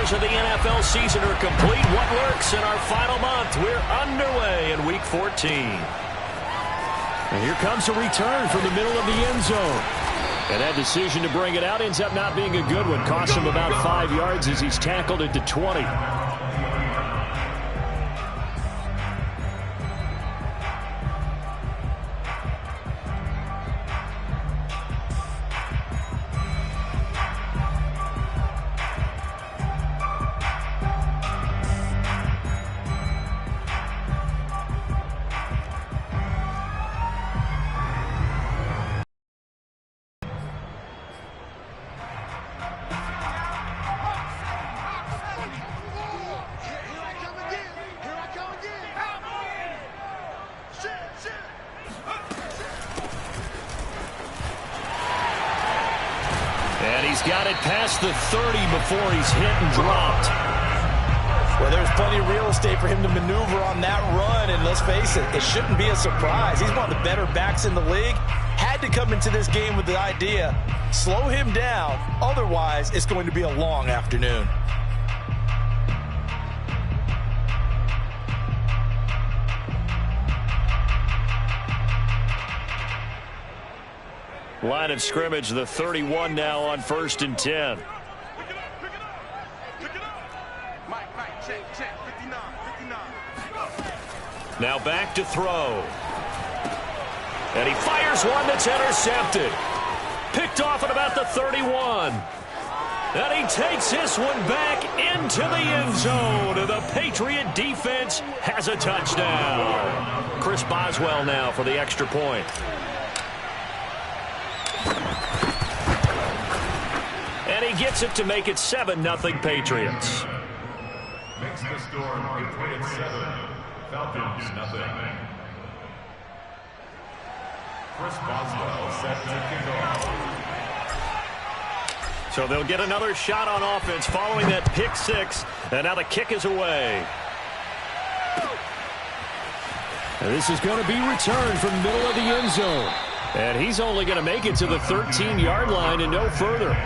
hours of the NFL season are complete. What lurks in our final month? We're underway in Week 14. And here comes a return from the middle of the end zone. And that decision to bring it out ends up not being a good one. Costs him about 5 yards as he's tackled at the 20. Got it past the 30 before he's hit and dropped. Well, there's plenty of real estate for him to maneuver on that run, and let's face it, it shouldn't be a surprise. He's one of the better backs in the league. Had to come into this game with the idea, slow him down, otherwise it's going to be a long afternoon. Line of scrimmage, the 31 now on 1st and 10. Now back to throw. And he fires one that's intercepted. Picked off at about the 31. And he takes this one back into the end zone. And the Patriot defense has a touchdown. Chris Boswell now for the extra point. And he gets it to make it 7-0 Patriots. Makes the score Patriots 7, Falcons 0. Chris Boswell set to kick off. So they'll get another shot on offense following that pick six. And now the kick is away. And this is going to be returned from the middle of the end zone. And he's only going to make it to the 13-yard line and no further.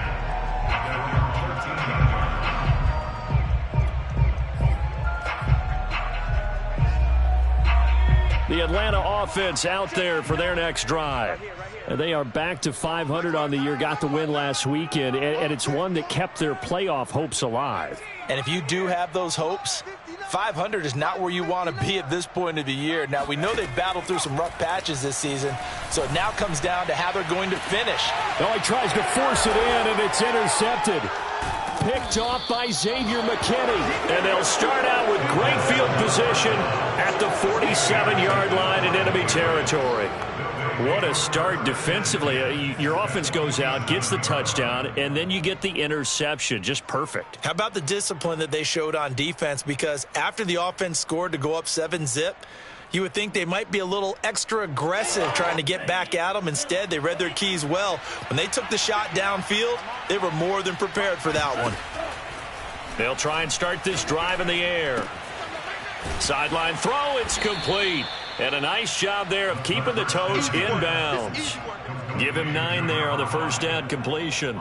The Atlanta offense out there for their next drive. And they are back to 500 on the year, got the win last weekend, and it's one that kept their playoff hopes alive. And if you do have those hopes, 500 is not where you want to be at this point of the year. Now, we know they've battled through some rough patches this season, so it now comes down to how they're going to finish. Oh, he tries to force it in, and it's intercepted. Picked off by Xavier McKinney. And they'll start out with great field position at the 47-yard line in enemy territory. What a start defensively. Your offense goes out, gets the touchdown, and then you get the interception. Just perfect. How about the discipline that they showed on defense? Because after the offense scored to go up 7-0, you would think they might be a little extra aggressive trying to get back at them. Instead, they read their keys well. When they took the shot downfield, they were more than prepared for that one. They'll try and start this drive in the air. Sideline throw, it's complete. And a nice job there of keeping the toes inbounds. Give him 9 there on the first down completion.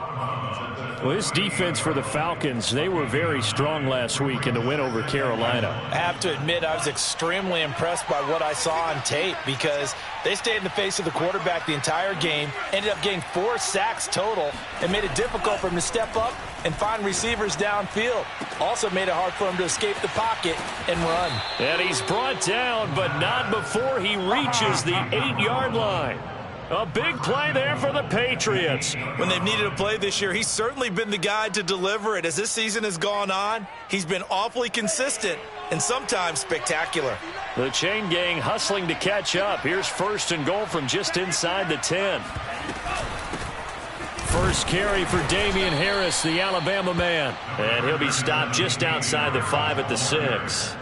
Well, this defense for the Falcons, they were very strong last week in the win over Carolina. I have to admit, I was extremely impressed by what I saw on tape because they stayed in the face of the quarterback the entire game, ended up getting 4 sacks total, and made it difficult for him to step up and find receivers downfield. Also made it hard for him to escape the pocket and run. And he's brought down, but not before he reaches the 8-yard line. A big play there for the Patriots. When they've needed a play this year, he's certainly been the guy to deliver it. As this season has gone on, he's been awfully consistent and sometimes spectacular. The chain gang hustling to catch up. Here's 1st and goal from just inside the 10. First carry for Damian Harris, the Alabama man. And he'll be stopped just outside the 5 at the 6.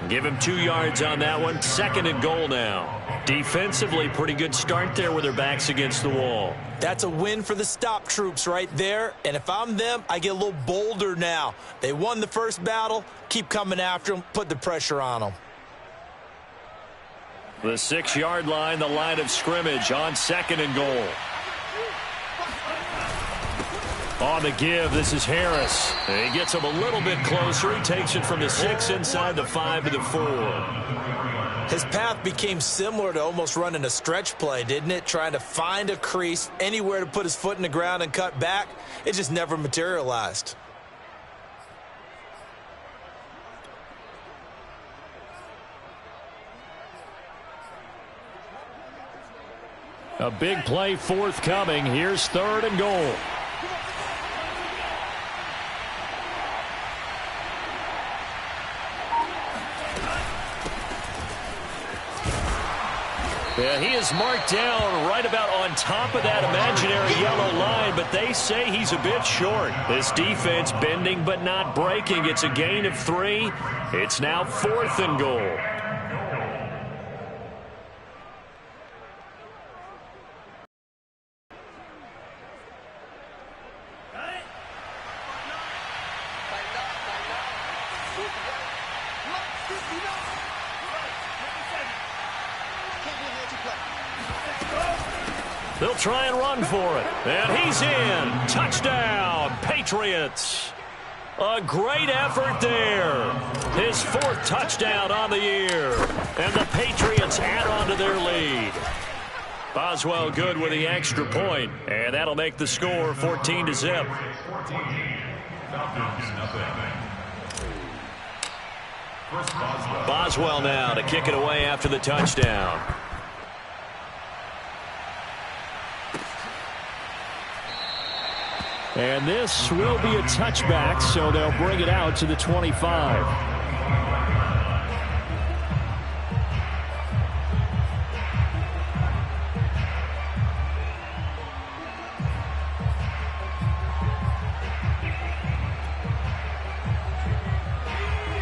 Give him 2 yards on that one. 2nd and goal now. Defensively, pretty good start there with their backs against the wall. That's a win for the stop troops right there. And if I'm them, I get a little bolder now. They won the first battle. Keep coming after them. Put the pressure on them. The 6-yard line, the line of scrimmage on 2nd and goal. On the give, this is Harris. And he gets him a little bit closer. He takes it from the 6 inside the 5 to the 4. His path became similar to almost running a stretch play, didn't it? Trying to find a crease, anywhere to put his foot in the ground and cut back. It just never materialized. A big play forthcoming. Here's 3rd and goal. Yeah, he is marked down right about on top of that imaginary yellow line, but they say he's a bit short. This defense bending but not breaking. It's a gain of 3. It's now 4th and goal. They'll try and run for it. And he's in. Touchdown, Patriots. A great effort there. His 4th touchdown on the year. And the Patriots add on to their lead. Boswell good with the extra point. And that'll make the score 14-0. Boswell now to kick it away after the touchdown. And this will be a touchback, so they'll bring it out to the 25.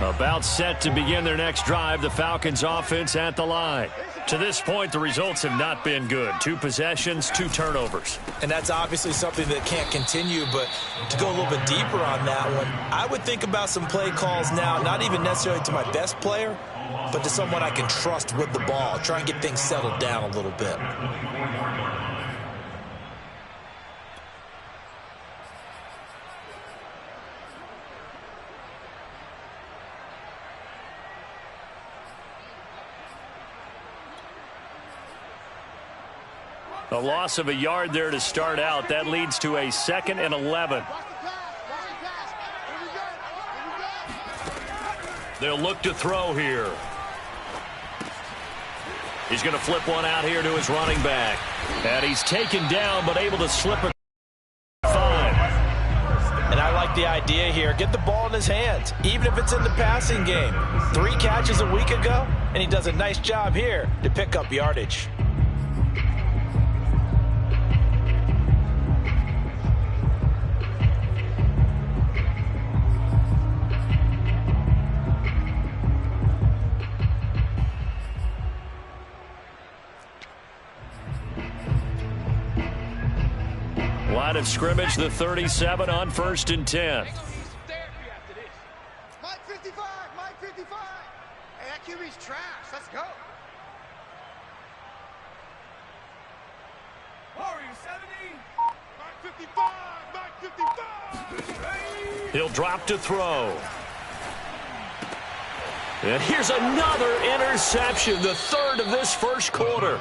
About set to begin their next drive, the Falcons offense at the line. To this point, the results have not been good. 2 possessions, 2 turnovers. And that's obviously something that can't continue, but to go a little bit deeper on that one, I would think about some play calls now, not even necessarily to my best player, but to someone I can trust with the ball. Try and get things settled down a little bit. A loss of a yard there to start out. That leads to a 2nd and 11. They'll look to throw here. He's going to flip one out here to his running back. And he's taken down but able to slip it. 5. And I like the idea here. Get the ball in his hands, even if it's in the passing game. 3 catches a week ago, and he does a nice job here to pick up yardage. Line of scrimmage, the 37 on 1st and 10. Mike 55, Mike 55. Hey, that QB's trash. Let's go. Warrior 70. Mike 55, Mike 55. He'll drop to throw. And here's another interception, the 3rd of this first quarter.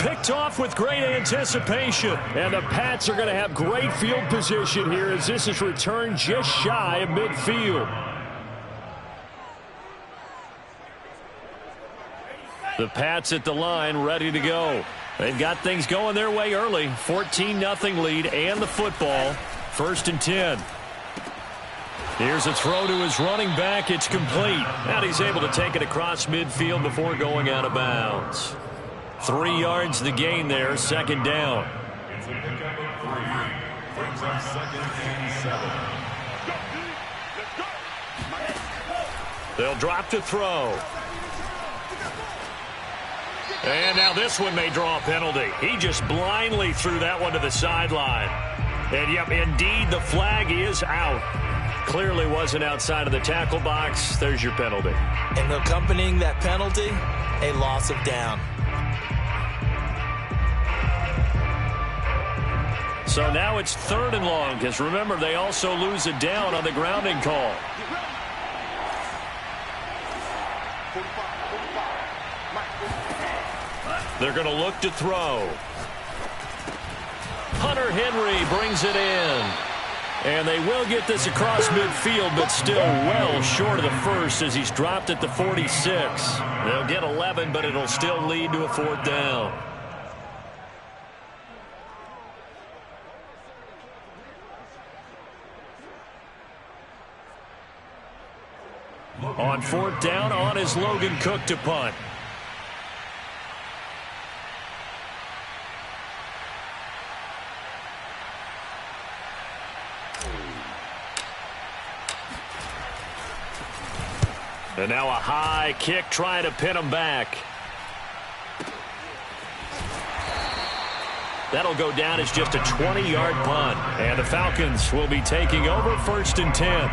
Picked off with great anticipation. And the Pats are going to have great field position here as this is returned just shy of midfield. The Pats at the line ready to go. They've got things going their way early. 14-0 lead and the football. 1st and 10. Here's a throw to his running back. It's complete. And he's able to take it across midfield before going out of bounds. 3 yards the gain there, 2nd down. It's a pickup of 3. Brings up 2nd and 7. They'll drop to throw. And now this one may draw a penalty. He just blindly threw that one to the sideline. And, yep, indeed, the flag is out. Clearly wasn't outside of the tackle box. There's your penalty. And accompanying that penalty, a loss of down. So now it's 3rd and long, because remember, they also lose a down on the grounding call. They're going to look to throw. Hunter Henry brings it in. And they will get this across midfield, but still well short of the first as he's dropped at the 46. They'll get 11, but it'll still lead to a 4th down. On 4th down, on is Logan Cook to punt. And now a high kick trying to pin him back. That'll go down as just a 20-yard punt. And the Falcons will be taking over 1st and 10.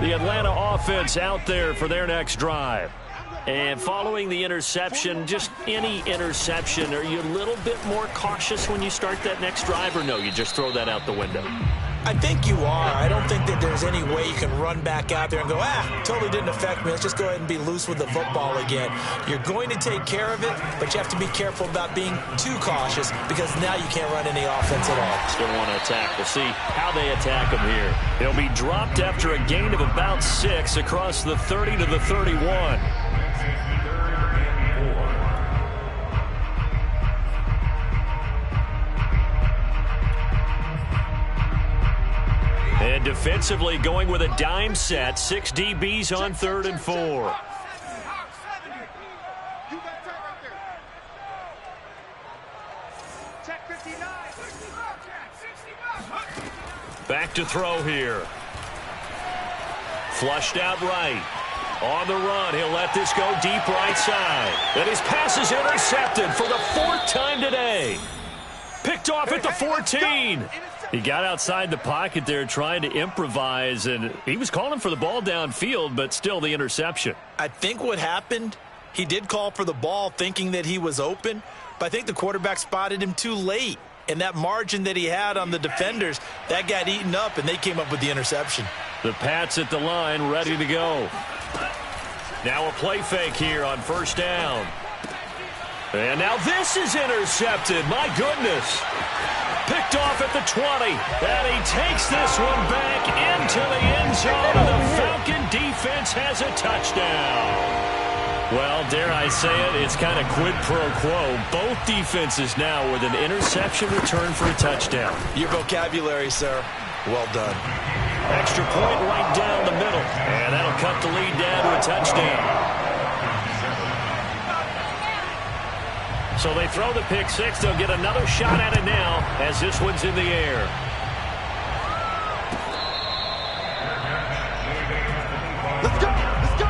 The Atlanta offense out there for their next drive. And following the interception, just any interception, are you a little bit more cautious when you start that next drive, or no, you just throw that out the window? I think you are. I don't think that there's any way you can run back out there and go, totally didn't affect me. Let's just go ahead and be loose with the football again. You're going to take care of it, but you have to be careful about being too cautious because now you can't run any offense at all. Still want to attack. We'll see how they attack him here. He'll be dropped after a gain of about 6 across the 30 to the 31. And defensively going with a dime set. 6 DBs on 3rd and 4. Back to throw here. Flushed out right. On the run, he'll let this go deep right side. And his pass is intercepted for the 4th time today. Picked off at the 14. He got outside the pocket there trying to improvise, and he was calling for the ball downfield, but still the interception. I think what happened, he did call for the ball thinking that he was open, but I think the quarterback spotted him too late. And that margin that he had on the defenders, that got eaten up, and they came up with the interception. The Pats at the line ready to go. Now a play fake here on 1st down. And now this is intercepted. My goodness. Picked off at the 20. And he takes this one back into the end zone. And the Falcon defense has a touchdown. Well, dare I say it, it's kind of quid pro quo. Both defenses now with an interception return for a touchdown. Your vocabulary, sir. Well done. Extra point right down the middle. And that'll cut the lead down to a touchdown. So they throw the pick 6. They'll get another shot at it now as this one's in the air. Let's go! Let's go!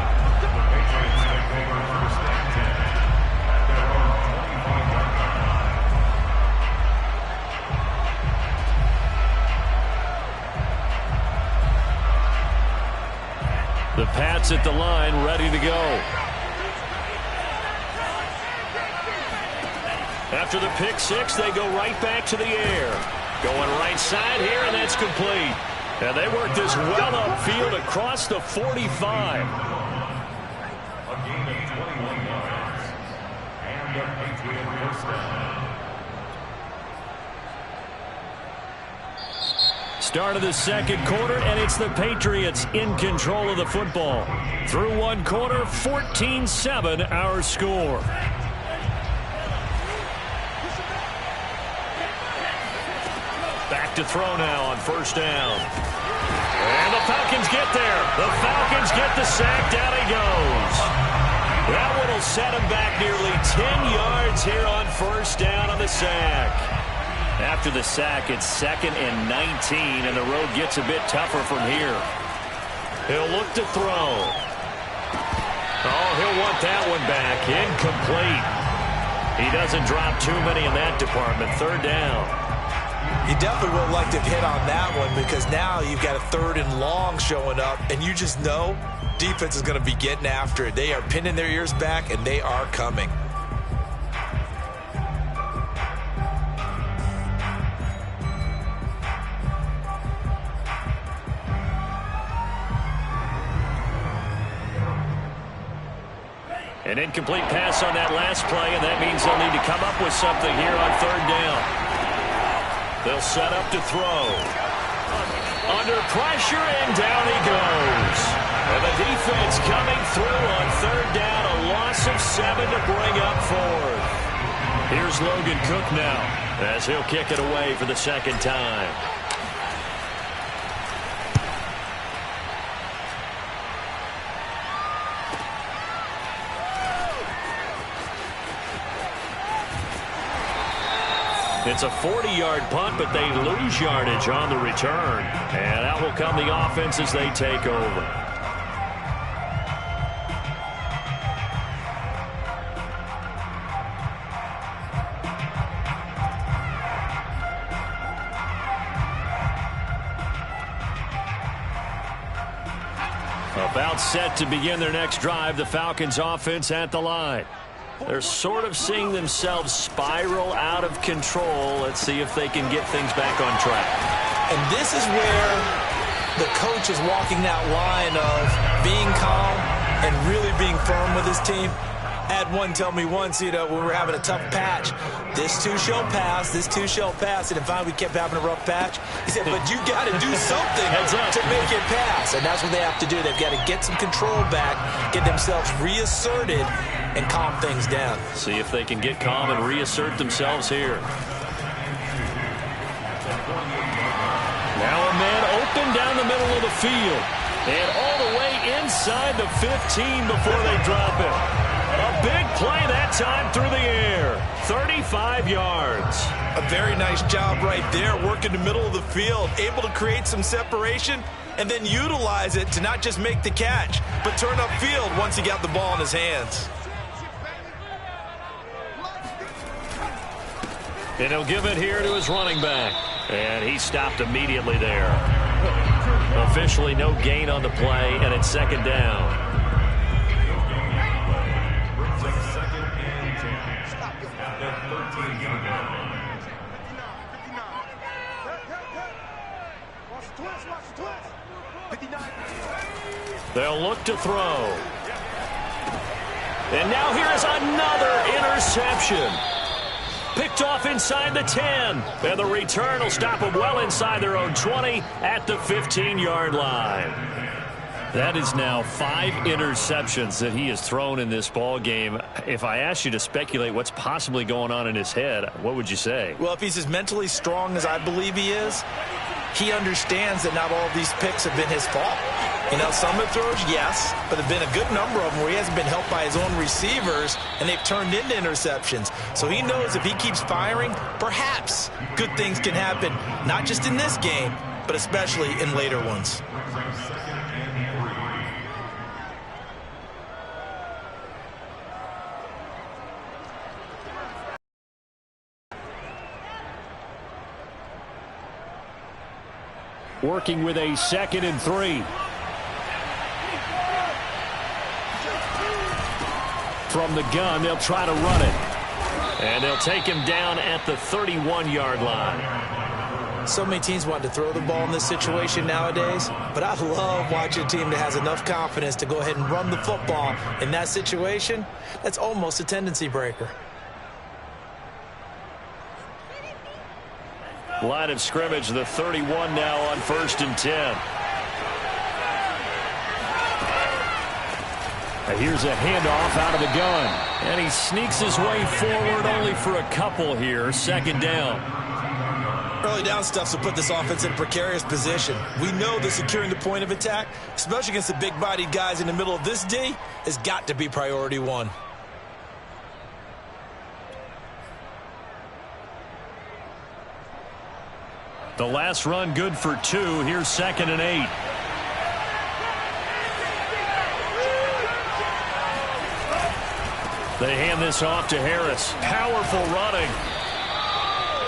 The Pats at the line ready to go. After the pick 6, they go right back to the air. Going right side here, and that's complete. And they work this well upfield across the 45. A gain of 21 yards. And a Patriot 1st down. Start of the 2nd quarter, and it's the Patriots in control of the football. Through 1 quarter, 14-7 our score. Back to throw now on 1st down. And the Falcons get there. The Falcons get the sack. Down he goes. That one will set him back nearly 10 yards here on 1st down on the sack. After the sack, it's 2nd and 19, and the road gets a bit tougher from here. He'll look to throw. Oh, he'll want that one back. Incomplete. He doesn't drop too many in that department. Third down. You definitely would have liked to hit on that one because now you've got a 3rd and long showing up, and you just know defense is going to be getting after it. They are pinning their ears back, and they are coming. An incomplete pass on that last play, and that means they'll need to come up with something here on 3rd down. They'll set up to throw. Under pressure, and down he goes. And the defense coming through on 3rd down, a loss of 7 to bring up 4th. Here's Logan Cook now as he'll kick it away for the 2nd time. It's a 40-yard punt, but they lose yardage on the return. And out will come the offense as they take over. About set to begin their next drive, the Falcons offense at the line. They're sort of seeing themselves spiral out of control. Let's see if they can get things back on track. And this is where the coach is walking that line of being calm and really being firm with his team. I had one tell me once, when we were having a tough patch, this too shall pass, this too shall pass. And finally we kept having a rough patch. He said, but you got to do something to make it pass. And that's what they have to do. They've got to get some control back, get themselves reasserted, and calm things down. See if they can get calm and reassert themselves here. Now a man open down the middle of the field. And all the way inside the 15 before they drop it. A big play that time through the air. 35 yards. A very nice job right there, working the middle of the field, able to create some separation and then utilize it to not just make the catch, but turn upfield once he got the ball in his hands. And he'll give it here to his running back. And he stopped immediately there. Officially no gain on the play, and it's 2nd down. They'll look to throw. And now here is another interception. Picked off inside the 10. And the return will stop them well inside their own 20 at the 15-yard line. That is now 5 interceptions that he has thrown in this ball game. If I asked you to speculate what's possibly going on in his head, what would you say? Well, if he's as mentally strong as I believe he is, he understands that not all of these picks have been his fault. Some of the throws, yes, but there have been a good number of them where he hasn't been helped by his own receivers, and they've turned into interceptions. So he knows if he keeps firing, perhaps good things can happen, not just in this game, but especially in later ones. Working with a 2nd and 3. From the gun, they'll try to run it. And they'll take him down at the 31-yard line. So many teams want to throw the ball in this situation nowadays, but I love watching a team that has enough confidence to go ahead and run the football in that situation. That's almost a tendency breaker. Line of scrimmage, the 31 now on 1st and 10. Here's a handoff out of the gun. And he sneaks his way forward only for a couple here. 2nd down. Early down stuff will put this offense in a precarious position. We know that securing the point of attack, especially against the big-bodied guys in the middle of this D, has got to be priority 1. The last run good for 2. Here's 2nd and 8. They hand this off to Harris. Powerful running.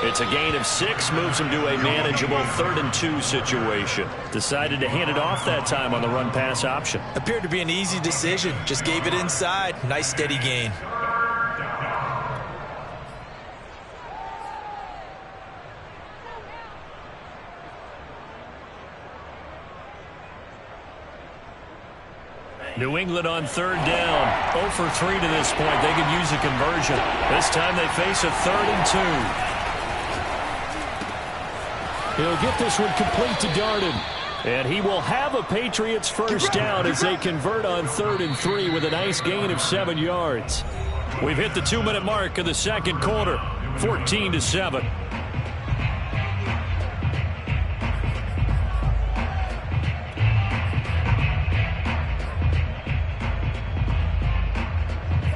It's a gain of 6, moves him to a manageable 3rd and 2 situation. Decided to hand it off that time on the run-pass option. Appeared to be an easy decision. Just gave it inside. Nice steady gain. New England on 3rd down. 0 for 3 to this point. They could use a conversion. This time they face a 3rd and 2. He'll get this one complete to Darden. And he will have a Patriots first down as they convert on 3rd and 3 with a nice gain of 7 yards. We've hit the 2-minute mark of the second quarter. 14-7.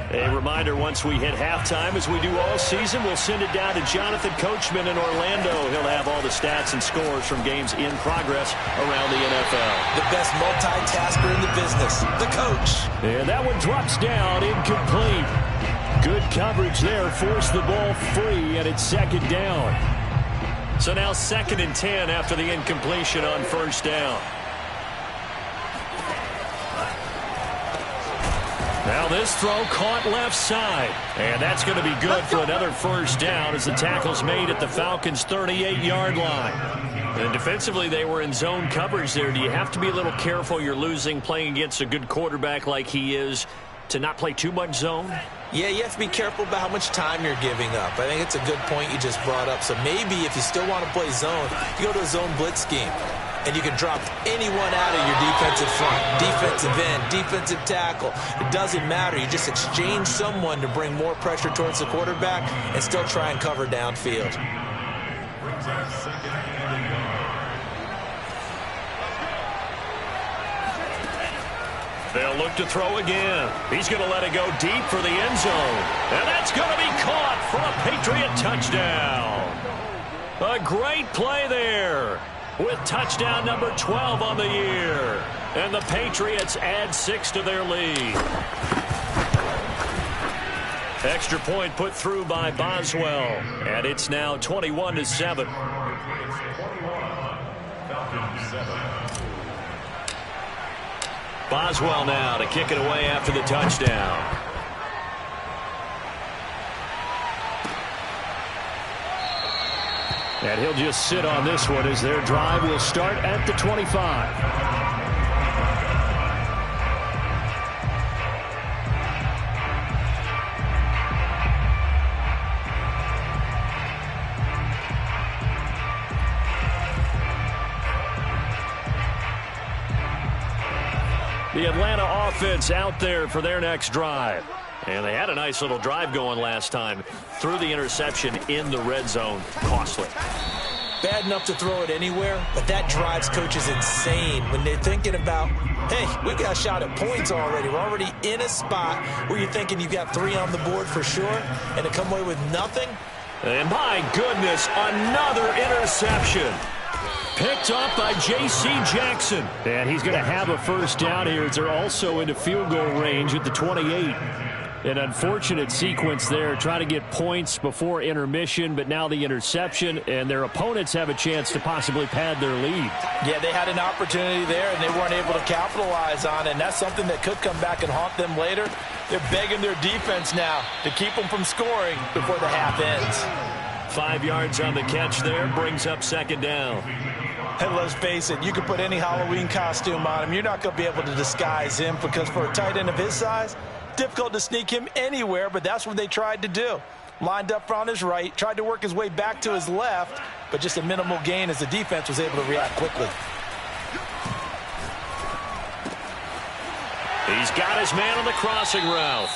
A reminder, once we hit halftime, as we do all season, we'll send it down to Jonathan Coachman in Orlando. He'll have all the stats and scores from games in progress around the NFL. The best multitasker in the business, the coach. And that one drops down, incomplete. Good coverage there, forced the ball free, and it's 2nd down. So now 2nd and 10 after the incompletion on 1st down. Now this throw caught left side. And that's going to be good for another first down as the tackle's made at the Falcons' 38-yard line. And defensively, they were in zone coverage there. Do you have to be a little careful? You're losing playing against a good quarterback like he is to not play too much zone? Yeah, you have to be careful about how much time you're giving up. I think it's a good point you just brought up. So maybe if you still want to play zone, you go to a zone blitz scheme. And you can drop anyone out of your defensive front, defensive end, defensive tackle. It doesn't matter. You just exchange someone to bring more pressure towards the quarterback and still try and cover downfield. They'll look to throw again. He's going to let it go deep for the end zone. And that's going to be caught for a Patriot touchdown. A great play there, with touchdown number 12 on the year. And the Patriots add 6 to their lead. Extra point put through by Boswell. And it's now 21-7. Boswell now to kick it away after the touchdown. And he'll just sit on this one as their drive will start at the 25. The Atlanta offense out there for their next drive. And they had a nice little drive going last time. Threw the interception in the red zone. Costly. Bad enough to throw it anywhere, but that drives coaches insane when they're thinking about, hey, we got a shot at points already. We're already in a spot where you're thinking you've got 3 on the board for sure, and to come away with nothing. And my goodness, another interception. Picked off by J.C. Jackson. And he's going to have a first down here as they're also into field goal range at the 28. An unfortunate sequence there, trying to get points before intermission, but now the interception, and their opponents have a chance to possibly pad their lead. Yeah, they had an opportunity there, and they weren't able to capitalize on it, and that's something that could come back and haunt them later. They're begging their defense now to keep them from scoring before the half ends. 5 yards on the catch there, brings up second down. And let's face it, you can put any Halloween costume on him. You're not going to be able to disguise him because for a tight end of his size, difficult to sneak him anywhere, but that's what they tried to do. Lined up on his right, tried to work his way back to his left, but just a minimal gain as the defense was able to react quickly. He's got his man on the crossing route.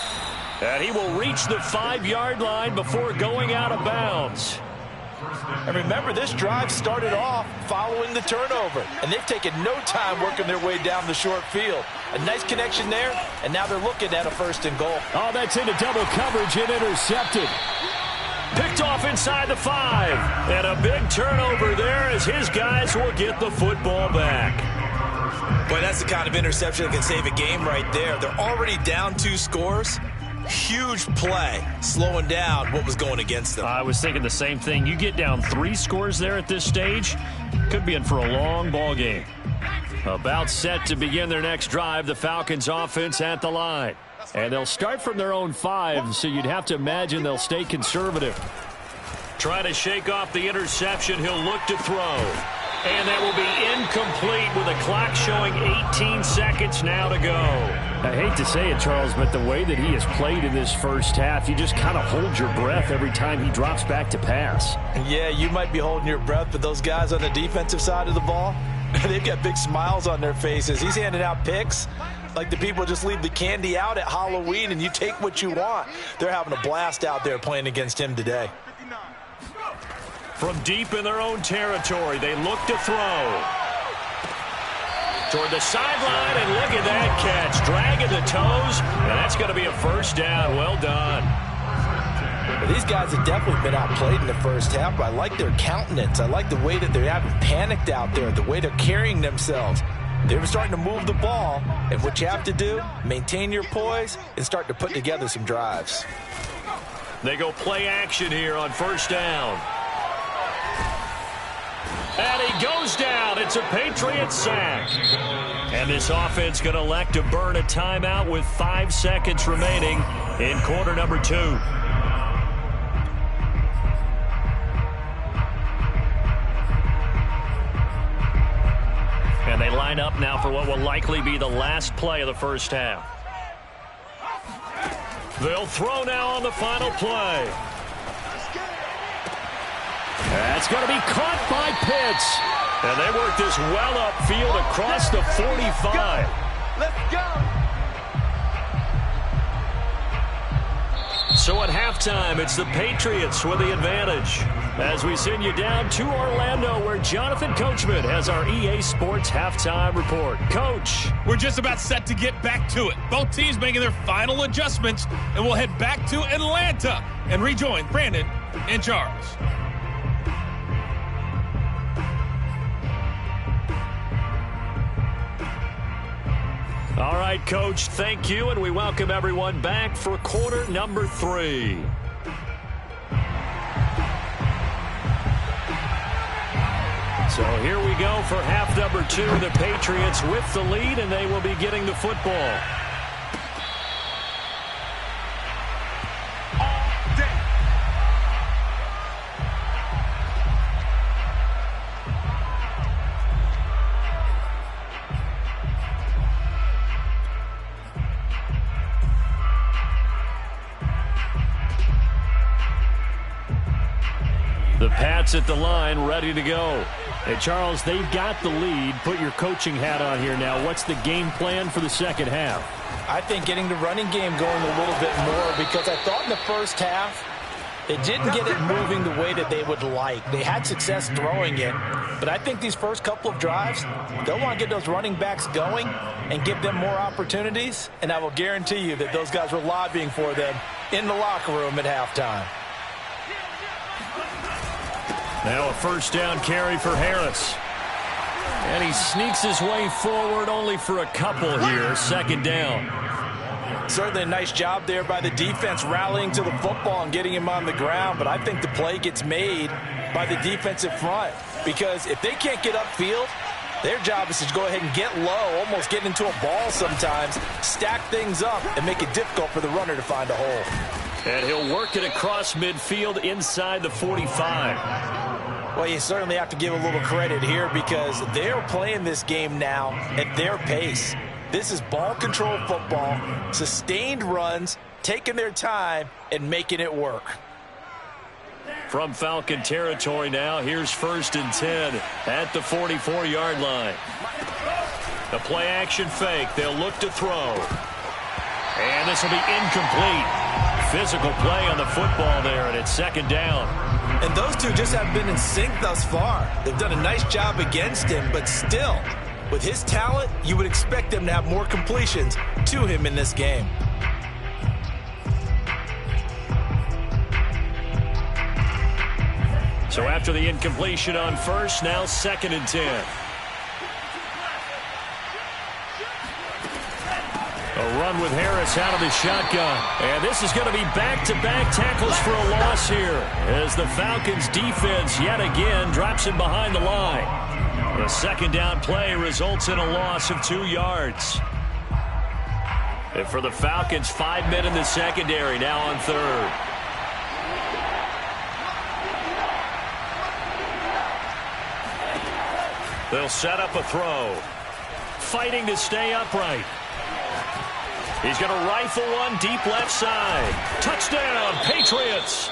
And he will reach the 5-yard line before going out of bounds. And remember, this drive started off following the turnover, and they've taken no time working their way down the short field. A nice connection there, and now they're looking at a 1st and goal. Oh, that's into double coverage and intercepted. Picked off inside the 5. And a big turnover there as his guys will get the football back. Boy, that's the kind of interception that can save a game right there. They're already down 2 scores. huge play, slowing down what was going against them. I was thinking the same thing. You get down 3 scores there at this stage, could be in for a long ball game. About set to begin their next drive, the Falcons offense at the line. And they'll start from their own 5, so you'd have to imagine they'll stay conservative. Trying to shake off the interception, he'll look to throw. And that will be incomplete with a clock showing 18 seconds now to go. I hate to say it, Charles, but the way that he has played in this first half, you just kind of hold your breath every time he drops back to pass. Yeah, you might be holding your breath, but those guys on the defensive side of the ball, they've got big smiles on their faces. He's handing out picks like the people just leave the candy out at Halloween and you take what you want. They're having a blast out there playing against him today. From deep in their own territory, they look to throw. Toward the sideline, and look at that catch. Dragging the toes, and that's going to be a first down. Well done. Well, these guys have definitely been outplayed in the first half, but I like their countenance. I like the way that they haven't panicked out there, the way they're carrying themselves. They're starting to move the ball, and what you have to do, maintain your poise and start to put together some drives. They go play action here on first down. And he goes down. It's a Patriot sack. And this offense going to elect to burn a timeout with 5 seconds remaining in quarter number 2. And they line up now for what will likely be the last play of the first half. They'll throw now on the final play. That's going to be caught by Pitts. And they work this well upfield across the 45. Let's go. So at halftime, it's the Patriots with the advantage. As we send you down to Orlando, where Jonathan Coachman has our EA Sports halftime report. Coach. We're just about set to get back to it. Both teams making their final adjustments, and we'll head back to Atlanta and rejoin Brandon and Charles. All right, Coach, thank you, and we welcome everyone back for quarter number 3. So here we go for half number 2. The Patriots with the lead, and they will be getting the football. The Pats at the line, ready to go. Hey, Charles, they've got the lead. Put your coaching hat on here now. What's the game plan for the second half? I think getting the running game going a little bit more, because I thought in the first half they didn't get it moving the way that they would like. They had success throwing it, but I think these first couple of drives, they'll want to get those running backs going and give them more opportunities, and I will guarantee you that those guys were lobbying for them in the locker room at halftime. Now a first down carry for Harris. And he sneaks his way forward only for a couple here. Second down. Certainly a nice job there by the defense rallying to the football and getting him on the ground, but I think the play gets made by the defensive front, because if they can't get upfield, their job is to go ahead and get low, almost get into a ball sometimes, stack things up, and make it difficult for the runner to find a hole. And he'll work it across midfield inside the 45. Well, you certainly have to give a little credit here, because they're playing this game now at their pace. This is ball control football, sustained runs, taking their time and making it work. From Falcon territory now, here's 1st and 10 at the 44-yard line. The play action fake. They'll look to throw. And this will be incomplete. Physical play on the football there, and it's second down. And those two just haven't been in sync thus far. They've done a nice job against him, but still, with his talent, you would expect them to have more completions to him in this game. So after the incompletion on first, now 2nd and 10. A run run with Harris out of the shotgun. And this is going to be back-to-back tackles for a loss here as the Falcons defense yet again drops him behind the line. The second down play results in a loss of 2 yards. And for the Falcons, 5 men in the secondary now on third. They'll set up a throw. Fighting to stay upright. He's going to rifle one deep left side. Touchdown, Patriots.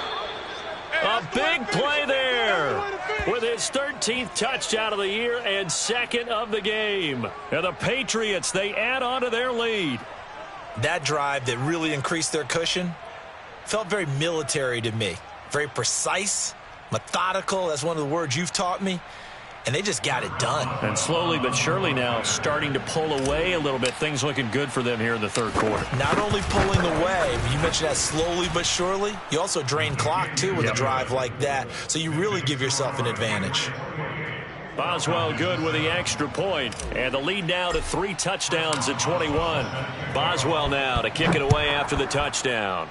A big play there with his 13th touchdown of the year and second of the game. And the Patriots, they add on to their lead. That drive that really increased their cushion felt very military to me. Very precise, methodical. That's one of the words you've taught me. And they just got it done. And slowly but surely now starting to pull away a little bit. Things looking good for them here in the third quarter. Not only pulling away, but you mentioned that slowly but surely. You also drain clock, too, with a drive like that. So you really give yourself an advantage. Boswell good with the extra point. And the lead now to 3 touchdowns at 21. Boswell now to kick it away after the touchdown.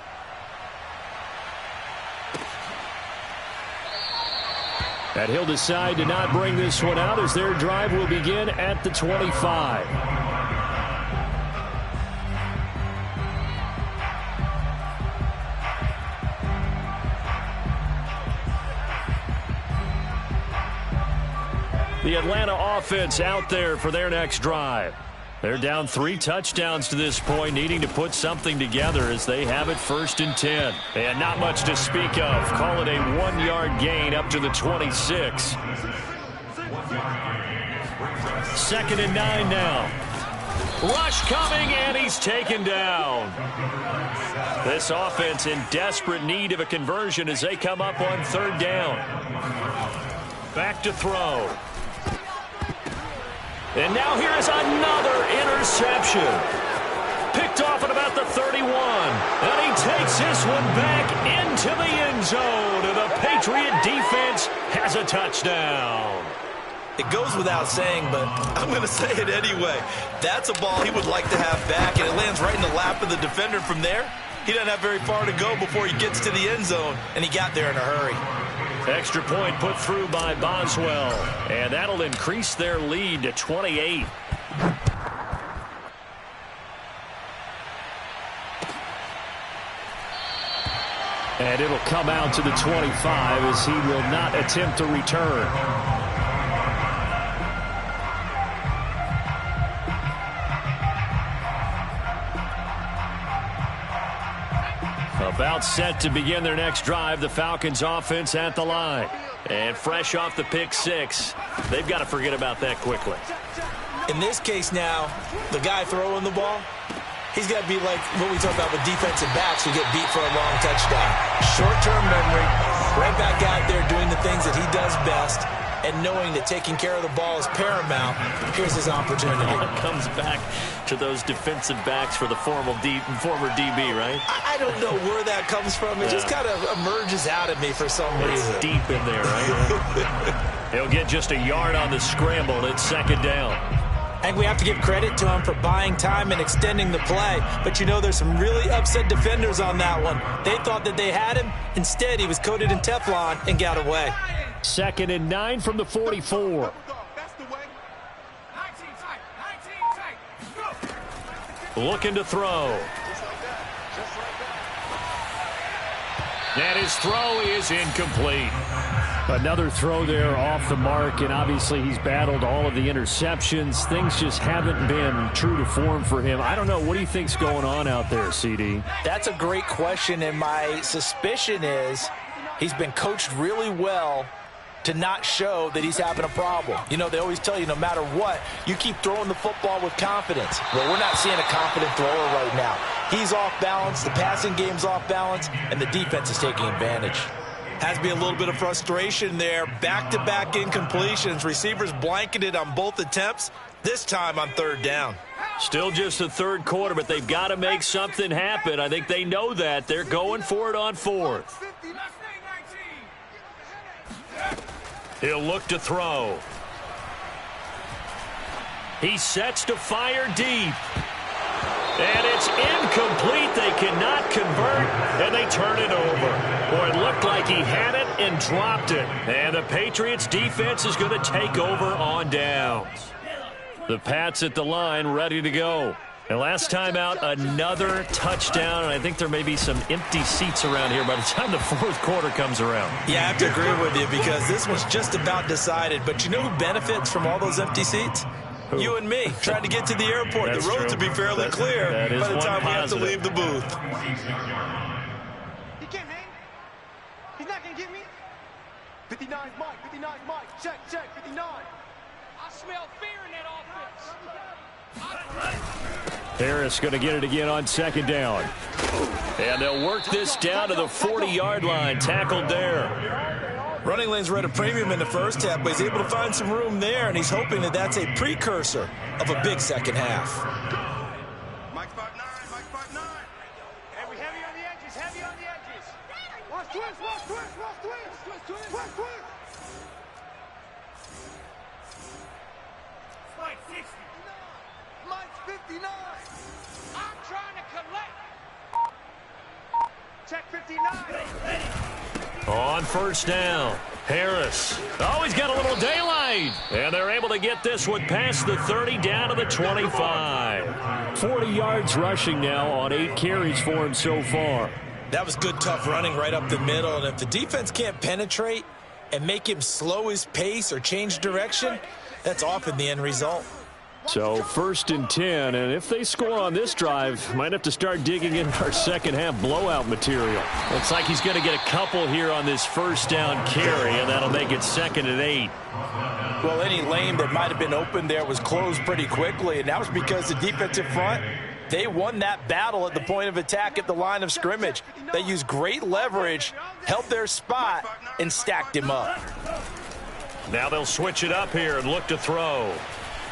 And he'll decide to not bring this one out as their drive will begin at the 25. The Atlanta offense out there for their next drive. They're down 3 touchdowns to this point, needing to put something together as they have it 1st and 10. And not much to speak of. Call it a 1-yard gain up to the 26. 2nd and 9 now. Rush coming, and he's taken down. This offense in desperate need of a conversion as they come up on 3rd down. Back to throw. And now here is another interception. Picked off at about the 31. And he takes this one back into the end zone. And the Patriot defense has a touchdown. It goes without saying, but I'm going to say it anyway. That's a ball he would like to have back, and it lands right in the lap of the defender from there. He doesn't have very far to go before he gets to the end zone, and he got there in a hurry. Extra point put through by Boswell. And that'll increase their lead to 28. And it'll come out to the 25 as he will not attempt to return. About set to begin their next drive, the Falcons offense at the line. And fresh off the pick 6, they've got to forget about that quickly. In this case now, the guy throwing the ball, he's got to be like what we talk about with defensive backs who get beat for a long touchdown. Short-term memory, right back out there doing the things that he does best, and knowing that taking care of the ball is paramount. Here's his opportunity. Comes back to those defensive backs for the former DB, right? I don't know where that comes from. It just kind of emerges out of me for some reason. It's deep in there, right? He'll get just a yard on the scramble. It's 2nd down. I think we have to give credit to him for buying time and extending the play. But, you know, there's some really upset defenders on that one. They thought that they had him. Instead, he was coated in Teflon and got away. 2nd and 9 from the 44. Looking to throw. And his throw is incomplete. Another throw there off the mark, and obviously he's battled all of the interceptions. Things just haven't been true to form for him. I don't know. What do you think's going on out there, CD? That's a great question, and my suspicion is he's been coached really well to not show that he's having a problem. You know, they always tell you no matter what, you keep throwing the football with confidence. Well, we're not seeing a confident thrower right now. He's off balance, the passing game's off balance, and the defense is taking advantage. Has to be a little bit of frustration there. Back-to-back incompletions. Receivers blanketed on both attempts, this time on 3rd down. Still just the 3rd quarter, but they've got to make something happen. I think they know that. They're going for it on 4th. He'll look to throw. He sets to fire deep. And it's incomplete. They cannot convert, and they turn it over. Boy, it looked like he had it and dropped it. And the Patriots defense is going to take over on downs. The Pats at the line, ready to go. And last time out, another touchdown, and I think there may be some empty seats around here by the time the fourth quarter comes around. Yeah, I have to agree with you because this was just about decided. But you know who benefits from all those empty seats? Who? You and me, trying to get to the airport. That's the roads true. will be fairly clear by the time we have to leave the booth. He can't hang. He's not going to get me. 59's Mike. 59's Mike. Check. 59. I smell fear in that offense. Harris going to get it again on second down. And they'll work this down to the 40-yard line. Tackled there. Running lanes were at a premium in the first half, but he's able to find some room there, and he's hoping that that's a precursor of a big second half. Mike's 5'9". Mike's 5'9". And we heavy on the edges. Heavy on the edges. Watch twist. Watch twist. Watch twist. Twist. Mike 60. Mike's 59. I'm trying to collect. Check 59. On first down, Harris. Oh, he's got a little daylight. And they're able to get this one past the 30 down to the 25. 40 yards rushing now on 8 carries for him so far. That was good, tough running right up the middle. And if the defense can't penetrate and make him slow his pace or change direction, that's often the end result. So 1st and 10, and if they score on this drive, might have to start digging in our second half blowout material. Looks like he's going to get a couple here on this first down carry, and that'll make it 2nd and 8. Well, any lane that might have been open there was closed pretty quickly, and that was because the defensive front, they won that battle at the point of attack at the line of scrimmage. They used great leverage, held their spot, and stacked him up. Now they'll switch it up here and look to throw.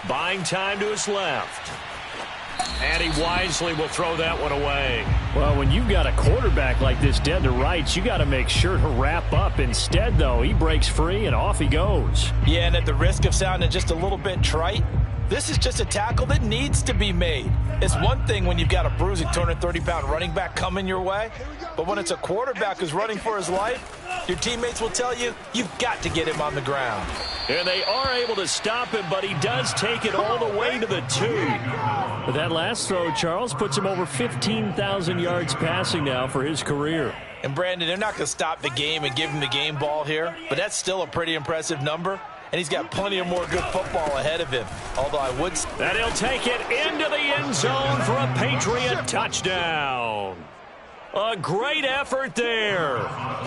Buying time to his left. And he wisely will throw that one away. Well, when you've got a quarterback like this dead to rights, you got to make sure to wrap up. Instead, though, he breaks free and off he goes. Yeah, and at the risk of sounding just a little bit trite, this is just a tackle that needs to be made. It's one thing when you've got a bruising 230-pound running back coming your way, but when it's a quarterback who's running for his life, your teammates will tell you, you've got to get him on the ground. And they are able to stop him, but he does take it all the way to the 2. But that last throw, Charles, puts him over 15,000 yards passing now for his career. And, Brandon, they're not going to stop the game and give him the game ball here, but that's still a pretty impressive number. And he's got plenty of more good football ahead of him. Although I would... And he'll take it into the end zone for a Patriot touchdown. A great effort there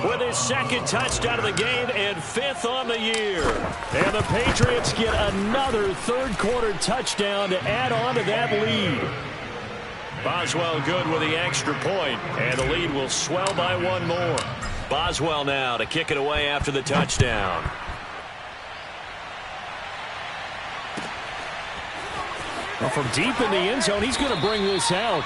with his 2nd touchdown of the game and 5th on the year. And the Patriots get another 3rd quarter touchdown to add on to that lead. Boswell good with the extra point, and the lead will swell by 1 more. Boswell now to kick it away after the touchdown. Well, from deep in the end zone, he's going to bring this out.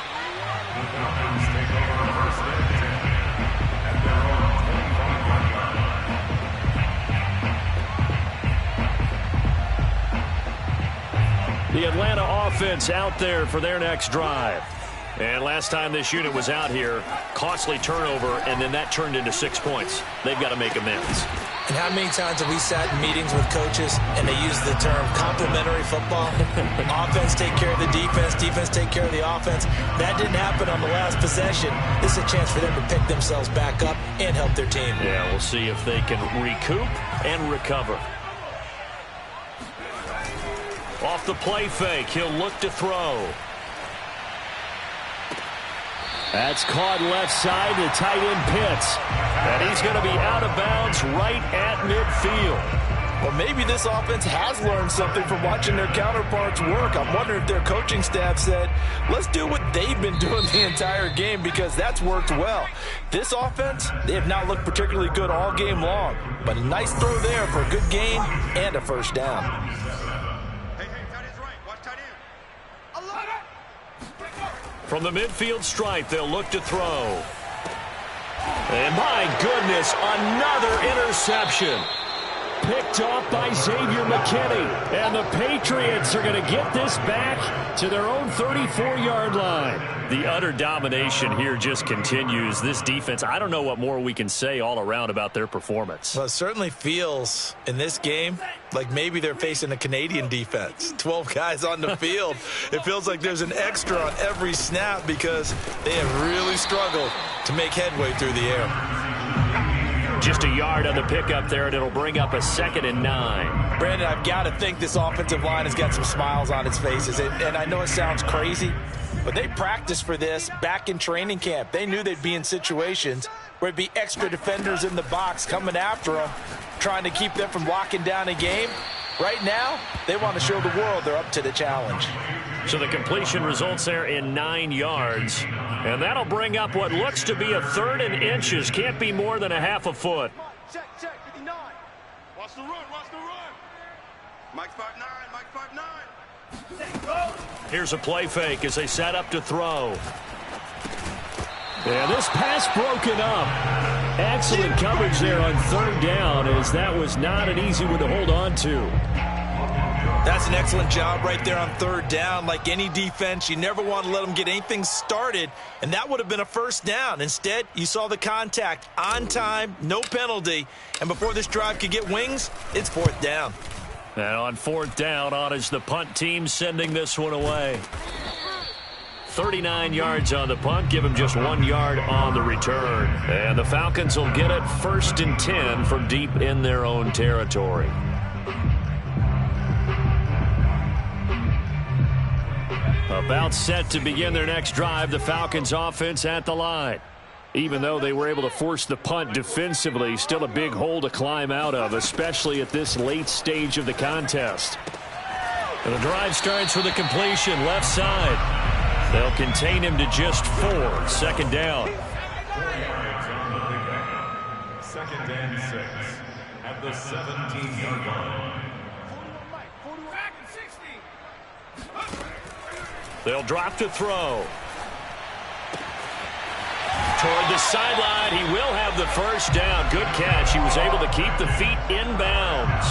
The Atlanta offense out there for their next drive. And last time this unit was out here, costly turnover, and then that turned into 6 points. They've got to make amends. And how many times have we sat in meetings with coaches and they use the term complementary football? Offense take care of the defense, defense take care of the offense. That didn't happen on the last possession. This is a chance for them to pick themselves back up and help their team. Yeah, we'll see if they can recoup and recover. Off the play fake, he'll look to throw. That's caught left side to tight end Pitts. And he's going to be out of bounds right at midfield. Well, maybe this offense has learned something from watching their counterparts work. I'm wondering if their coaching staff said, let's do what they've been doing the entire game because that's worked well. This offense, they have not looked particularly good all game long. But a nice throw there for a good gain and a first down. Hey, tight end's right. Watch tight end. I love it. From the midfield stripe, they'll look to throw. And my goodness, another interception. picked off by Xavier McKinney. And the Patriots are going to get this back to their own 34-yard line. The utter domination here just continues. This defense, I don't know what more we can say all around about their performance. Well, it certainly feels in this game like maybe they're facing a Canadian defense. 12 guys on the field. It feels like there's an extra on every snap because they have really struggled to make headway through the air. Just a yard on the pickup there, and it'll bring up a 2nd and 9. Brandon, I've got to think this offensive line has got some smiles on its faces. And I know it sounds crazy, but they practiced for this back in training camp. They knew they'd be in situations where it'd be extra defenders in the box coming after them, trying to keep them from locking down a game. Right now, they want to show the world they're up to the challenge. So the completion results there in 9 yards. And that'll bring up what looks to be a 3rd and inches. Can't be more than a half a foot. Check, 59. Watch the run, watch the run. Mike 5'9", Mike 5'9". Here's a play fake as they set up to throw. And this pass broken up. Excellent coverage there on 3rd down, as that was not an easy one to hold on to. That's an excellent job right there on 3rd down. Like any defense, you never want to let them get anything started, and that would have been a 1st down. Instead, you saw the contact on time, no penalty, and before this drive could get wings, it's 4th down. And on 4th down, on is the punt team sending this one away. 39 yards on the punt, give them just 1 yard on the return. And the Falcons will get it 1st and 10 from deep in their own territory. About set to begin their next drive, the Falcons offense at the line. Even though they were able to force the punt defensively, still a big hole to climb out of, especially at this late stage of the contest. And the drive starts with a completion left side. They'll contain him to just 4. 2nd down. 2nd and 6 at the 17-yard line. They'll drop to throw. Toward the sideline, he will have the 1st down. Good catch. He was able to keep the feet inbounds.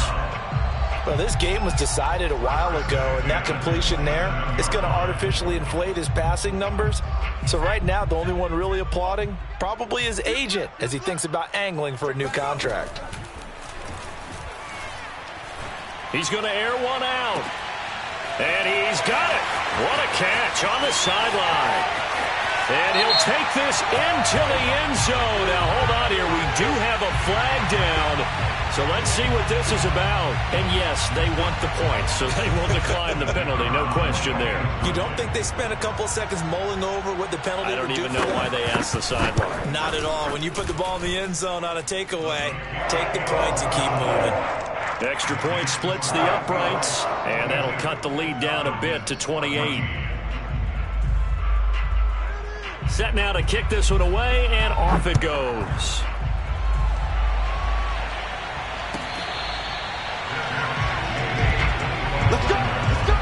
Well, this game was decided a while ago, and that completion there is going to artificially inflate his passing numbers. So right now, the only one really applauding probably his agent as he thinks about angling for a new contract. He's going to air one out. And he's got it. What a catch on the sideline. And he'll take this into the end zone. Now, hold on here. We do have a flag down. So let's see what this is about. And yes, they want the points, so they will decline the penalty. No question there. You don't think they spent a couple of seconds mulling over what the penalty would do? I don't even know why they asked the sideline. Not at all. When you put the ball in the end zone on a takeaway, take the points and keep moving. Extra point splits the uprights, and that'll cut the lead down a bit to 28. Set now to kick this one away, and off it goes. Let's go! Let's go!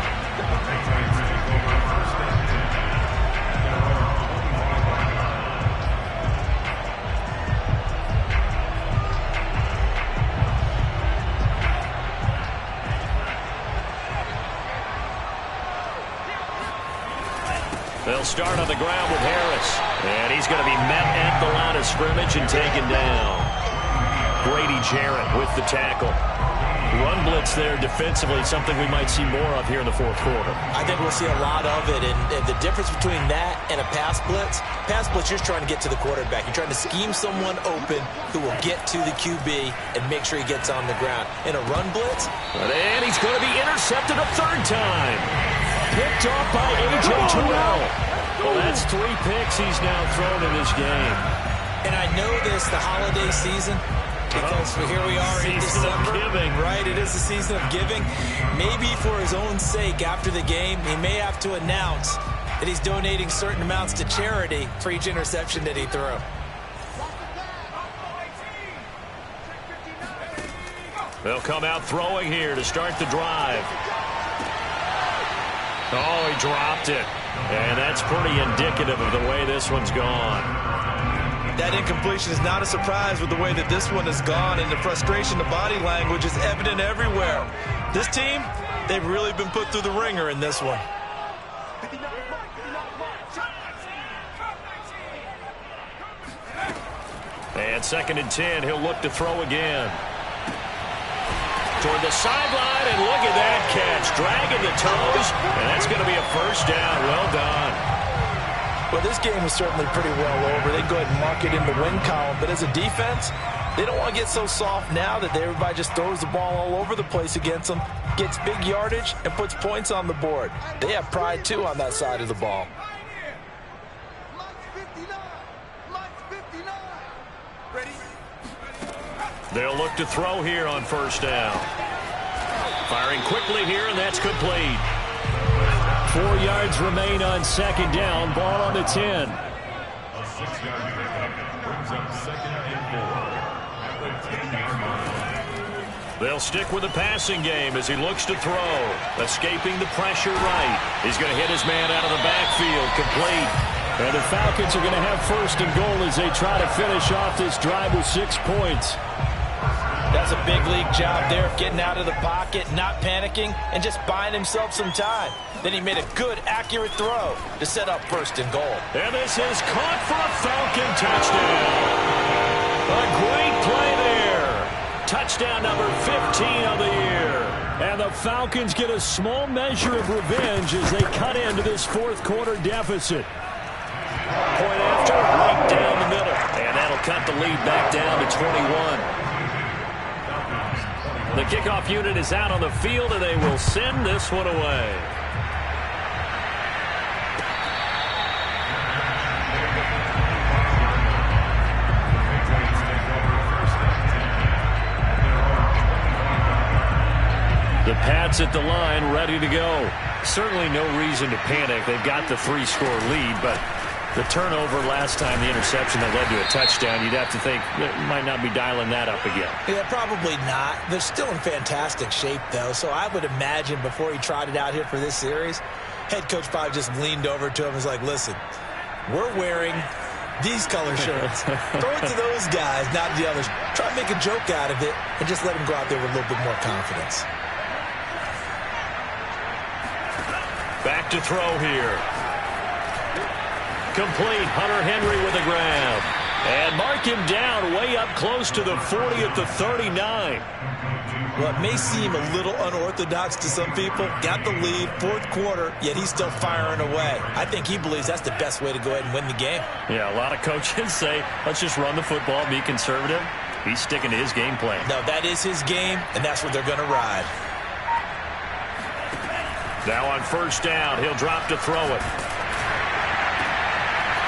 They'll start on the ground with Harris. And he's going to be met at the line of scrimmage and taken down. Grady Jarrett with the tackle. Run blitz there defensively, something we might see more of here in the 4th quarter. I think we'll see a lot of it, and the difference between that and a pass blitz, you're just trying to get to the quarterback. You're trying to scheme someone open who will get to the QB and make sure he gets on the ground. In a run blitz, and he's going to be intercepted a 3rd time. Picked off by A.J. Terrell. Well, that's 3 picks he's now thrown in this game. And I know this, the holiday season, because here we are in December, right? It is the season of giving. Maybe for his own sake, after the game, he may have to announce that he's donating certain amounts to charity for each interception that he threw. They'll come out throwing here to start the drive. Oh, he dropped it. And that's pretty indicative of the way this one's gone. That incompletion is not a surprise with the way that this one has gone, and the frustration, the body language is evident everywhere. This team, they've really been put through the ringer in this one. And 2nd and 10, he'll look to throw again. Toward the sideline, and look at that catch. Dragging the toes, and that's going to be a first down. Well done. Well, this game is certainly pretty well over. They go ahead and mark it in the win column. But as a defense, they don't want to get so soft now that everybody just throws the ball all over the place against them, gets big yardage, and puts points on the board. They have pride, too, on that side of the ball. They'll look to throw here on first down. Firing quickly here, and that's complete. 4 yards remain on 2nd down. Ball on the 10. A 6-yard pickup brings up 2nd and 4 at the 10-yard line. They'll stick with the passing game as he looks to throw. Escaping the pressure right. He's going to hit his man out of the backfield. Complete. And the Falcons are going to have 1st and goal as they try to finish off this drive with 6 points. That's a big league job there of getting out of the pocket, not panicking, and just buying himself some time. Then he made a good, accurate throw to set up 1st and goal. And this is caught for a Falcon touchdown. A great play there. Touchdown number 15 of the year. And the Falcons get a small measure of revenge as they cut into this 4th quarter deficit. Point after, right down the middle. And that'll cut the lead back down to 21. The kickoff unit is out on the field, and they will send this one away. The Pats at the line, ready to go. Certainly no reason to panic. They've got the 3-score lead, but the turnover last time, the interception that led to a touchdown, you'd have to think that might not be dialing that up again. Yeah, probably not. They're still in fantastic shape, though, so I would imagine before he trotted out here for this series, head coach probably just leaned over to him and was like, listen, we're wearing these color shirts. Throw it to those guys, not the others. Try to make a joke out of it and just let them go out there with a little bit more confidence. Back to throw here. Complete. Hunter Henry with a grab. And mark him down way up close to the 40 at the 39. Well, it may seem a little unorthodox to some people. Got the lead, 4th quarter, yet he's still firing away. I think he believes that's the best way to go ahead and win the game. Yeah, a lot of coaches say, let's just run the football, be conservative. He's sticking to his game plan. No, that is his game, and that's what they're going to ride. Now on first down, he'll drop to throw it.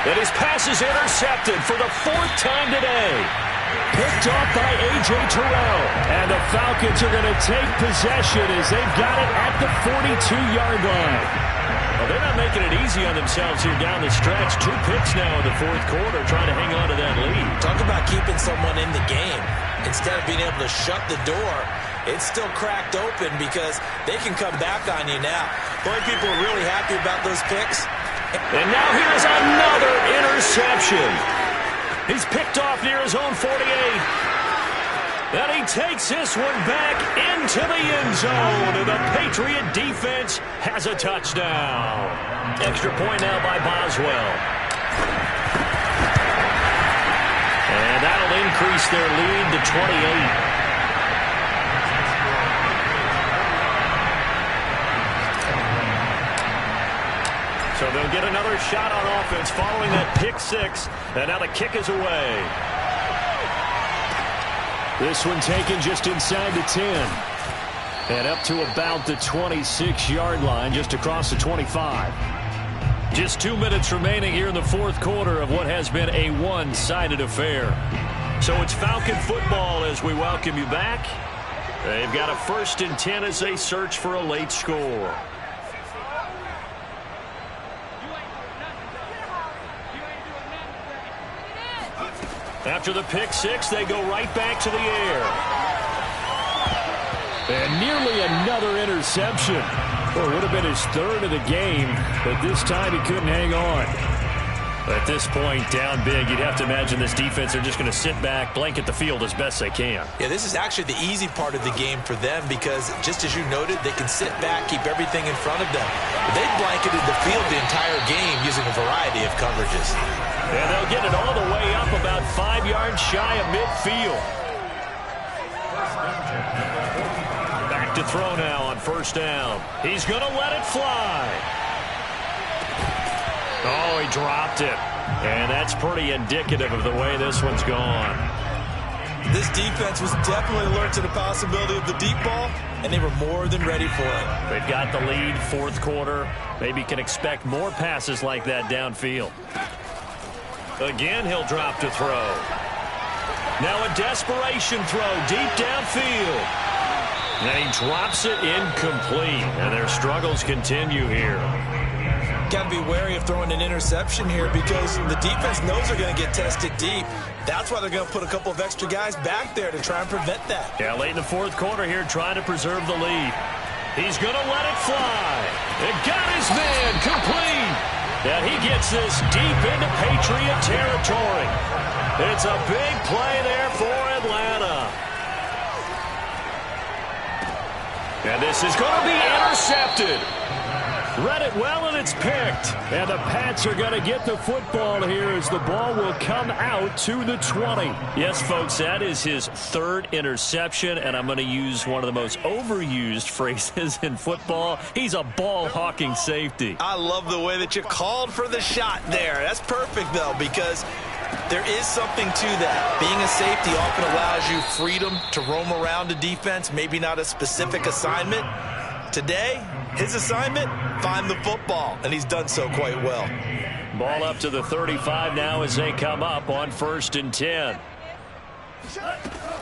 And his pass is intercepted for the 4th time today. Picked off by A.J. Terrell. And the Falcons are going to take possession as they've got it at the 42-yard line. Well, they're not making it easy on themselves here down the stretch. 2 picks now in the 4th quarter, trying to hang on to that lead. Talk about keeping someone in the game. Instead of being able to shut the door, it's still cracked open because they can come back on you now. Boy, people are really happy about those picks. And now here's another interception. He's picked off near his own 48. And he takes this one back into the end zone. And the Patriot defense has a touchdown. Extra point now by Boswell. And that'll increase their lead to 28. So they'll get another shot on offense following that pick 6. And now the kick is away. This one taken just inside the 10. And up to about the 26-yard line, just across the 25. Just 2 minutes remaining here in the 4th quarter of what has been a one-sided affair. So it's Falcon football as we welcome you back. They've got a 1st and 10 as they search for a late score. After the pick 6, they go right back to the air. And nearly another interception. Well, it would have been his 3rd of the game, but this time he couldn't hang on. At this point, down big, you'd have to imagine this defense are just going to sit back, blanket the field as best they can. Yeah, this is actually the easy part of the game for them because, just as you noted, they can sit back, keep everything in front of them. They've blanketed the field the entire game using a variety of coverages. And they'll get it all the way up about 5 yards shy of midfield. Back to throw now on first down. He's going to let it fly. Oh, he dropped it. And that's pretty indicative of the way this one's gone. This defense was definitely alert to the possibility of the deep ball, and they were more than ready for it. They've got the lead, fourth quarter. Maybe can expect more passes like that downfield. Again, he'll drop to throw. Now a desperation throw deep downfield. And he drops it incomplete. And their struggles continue here. Got to be wary of throwing an interception here because the defense knows they're going to get tested deep. That's why they're going to put a couple of extra guys back there to try and prevent that. Yeah, late in the fourth quarter here, trying to preserve the lead. He's going to let it fly. It got his man complete. And he gets this deep into Patriot territory. It's a big play there for Atlanta. And this is going to be intercepted. Read it well, and it's picked. And the Pats are going to get the football here as the ball will come out to the 20. Yes, folks, that is his third interception, and I'm going to use one of the most overused phrases in football. He's a ball-hawking safety. I love the way that you called for the shot there. That's perfect, though, because there is something to that. Being a safety often allows you freedom to roam around the defense, maybe not a specific assignment. Today, his assignment, find the football, and he's done so quite well. Ball up to the 35 now as they come up on 1st and 10.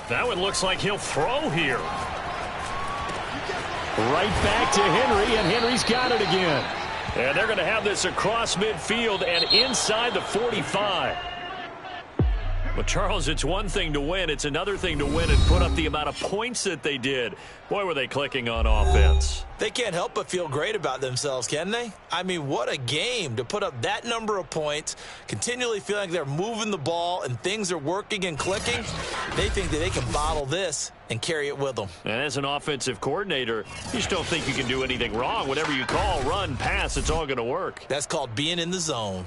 That one looks like he'll throw here. Right back to Henry, and Henry's got it again. And they're going to have this across midfield and inside the 45. But, Charles, it's one thing to win. It's another thing to win and put up the amount of points that they did. Boy, were they clicking on offense. They can't help but feel great about themselves, can they? I mean, what a game to put up that number of points, continually feeling like they're moving the ball and things are working and clicking. They think that they can bottle this and carry it with them. And as an offensive coordinator, you just don't think you can do anything wrong. Whatever you call, run, pass, it's all going to work. That's called being in the zone.